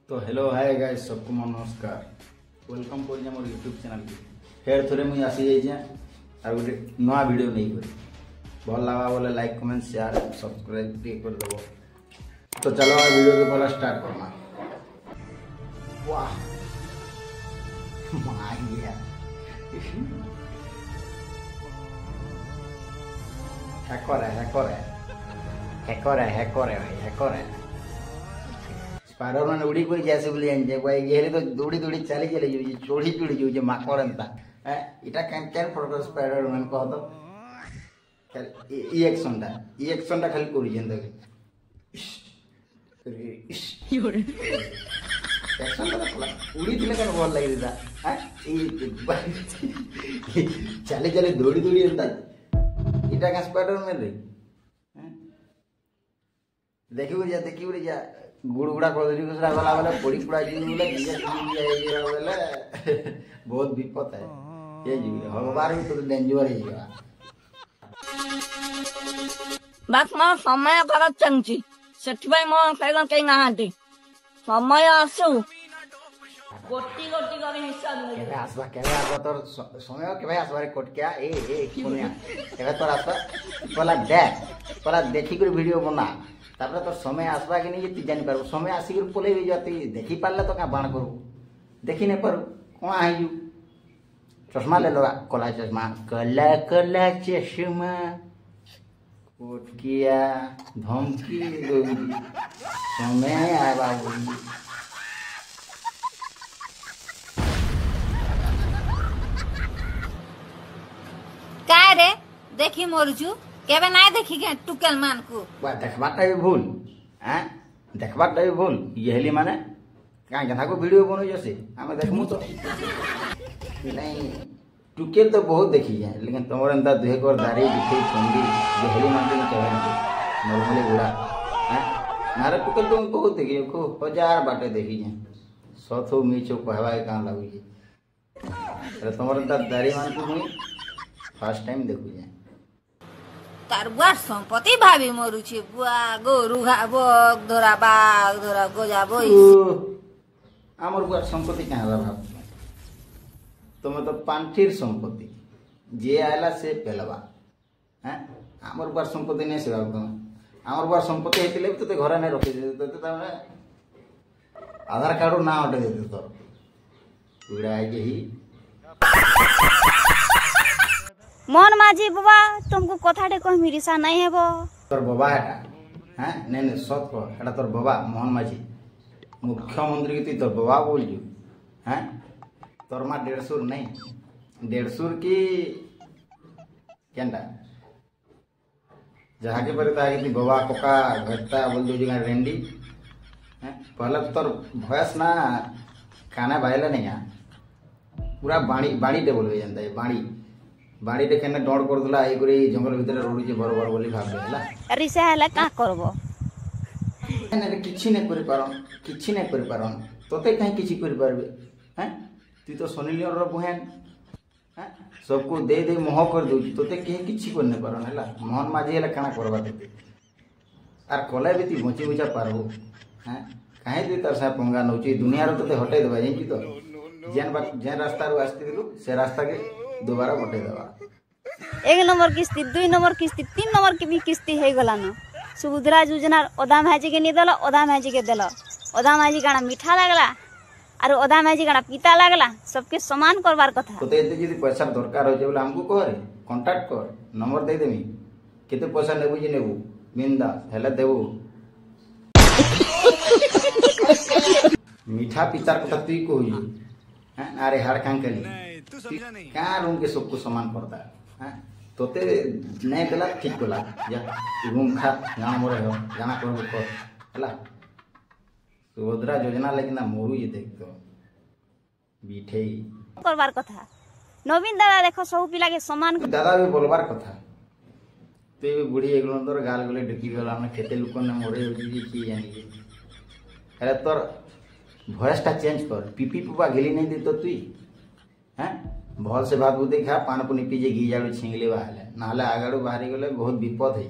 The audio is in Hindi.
तो हेलो हाय गाइस सबको नमस्कार वेलकम कर मोर यूट्यूब चैनल की फेर थोड़े मुझे आसी जाइए और गोटे नया वीडियो नहीं कर भल लगा बोले लाइक कमेंट शेयर सब्सक्राइब कर देव। तो चलो वीडियो के पहले स्टार्ट करना। वाह हैकर है स्पाइडरमैन उड़ी कोई जैसे बोली जाए ये तो दौड़ी दौड़ी चली चली जाऊँ चोड़ी चोड़ी जाऊँ माकड़ एंता इटा कैन कैन फॉर स्पाइडरमैन कह तो ई एक्शनटा खाली करी जेंदा उड़ी दिले कन भल लगी था चली चली दौड़ी दौड़ी एंता इटा क्या स्पाइडरमैन रे देखी जा गुड़गुड़ा कर दूसरा गला वाला पड़ी पड़ा बोले बहुत विपद है ये जीव हगबार भी तो डेंजर है बात मा समय खराब चंची सेठिबाई मो फेगा कई नाहांती समय आसु गोटी गोटी करे हिसाब केबे आसबा तोर समय केबे आसबा रे कोटकिया ए कोनिया केबे तोर आसबा पला देखि कर वीडियो बना तापर तो समय आसबा कि नहीं जानी पार समय आसिक पलि जाती देखी पारे तो क्या बाण करू देखी नहीं पारू कौन आई चश्मा ले लो कला चश्मा कला कला चश्मा कोटकिया धमकी समय आए बाबू का रे देखी मोरजू केबे ना देखी के टुकल मान को वा देखबाटा भी भूल हैं देखबाटा भी भूल यहली माने का गधा को वीडियो बनो जैसे हमें देखमु तो नहीं टुकेल तो बहुत देखी जाए लेकिन तमर अंदा दुहे कर दाढ़ी दिखे चंदी यहली मानते नहीं चले नॉर्मली गुड़ा हैं मारे टुकेल तो बहुत देखी को हजार बाटे देखी जाए सथो मीचो कहवा के का लागु जे अरे तमर अंदा दाढ़ी मान को मुई फर्स्ट टाइम देखु जाए तार बुआ संपत्ति भाभी मरु छे बुआ गोरु बग धरा बाग धरा गोजा बोई आमर बुआ संपत्ति कहाँ भाव तुम तो पांठिर संपत्ति जे आयला से पेलवा हैं आमर बुआ संपत्ति नहीं सेवा तुम आमर बुआ संपत्ति हेतिले भी तो घर नहीं रखी देते तो तमे आधार कार्ड ना हटे देते तो उड़ा ही मोहन माझी बाबा तुमको कथाटे कह मिरिसा नहीं है वो तोर बाबा हेटा हैं नहीं सत को हेटा तोर बाबा मोहन माझी मुख्यमंत्री की तोर बाबा बोल जू हैं तोर मां 150 नहीं 150 की केंडा जहाँ के पर ताकि बाबा कोका घटता बोल दो जगह रेंडी हैं पहले तोर भयस ना खाना भाईला नहीं है पूरा बाणी बाणी दे बोल जानता है बाड़ी देखे ना डर कर दिला ए करी जंगल भीतर रोड जे बरोबर बोली भाब देला अरे से हला का करबो ने किछि नै करि पारन तोते काहे किछि करि पारबे हैं तू तो सोनी लियोर रो बहन हैं सबको दे दे मोह कर दउ तोते के किछि कर नै पारन हला मोहन माझी हला काना करबा दे आर कोले भी ती बची बचा पारबो हैं काहे दे तार सा पंगा नउची दुनिया रो तोते हटाई देबा जेंची तो जेन रास्ता रो आस्ते दिलु से रास्ता के दोबारा बटे देवा 1 नंबर किस्ती 2 नंबर किस्ती 3 नंबर की भी किस्ती है गला न सुभद्रा योजना ओदा भाजी के निदल ओदा भाजी के देल ओदा भाजी गाना मीठा लागला और ओदा भाजी गाना पीता लागला सबके समान करबार कथा तो एते जदी पैसा दरकार हो जे बोले हमको कह रे कांटेक्ट कर नंबर दे देमी केते पैसा नेबू जे नेबू बिंदा हेला देबू मीठा पीतार कथा तुई कहू हैं अरे हाड़ कान के लिए क्या रूम के सबको समान करता है तोते नहीं देला ठीक बोला जा रूम खा गाँव मोरे हो जाना कर हला सुभद्रा योजना लेकिन मोरू ये देख तो बीठे करबार कथा नवीन दादा देखो सब पिला के समान दादा भी बोलबार कथा ते भी बुढ़ी एक अंदर गाल गले ढकी गला ना खेते लोक ने मोरे होजी की जानी अरे तोर वॉइस टा चेंज कर पीपी पुपा गेली नहीं दे तो तुई हैं भल से बात बुद्धि खा पान पुनी पीजे घी जाड़ू छिंगले बाहले ना आगाड़ू बाहरी गले बहुत विपद है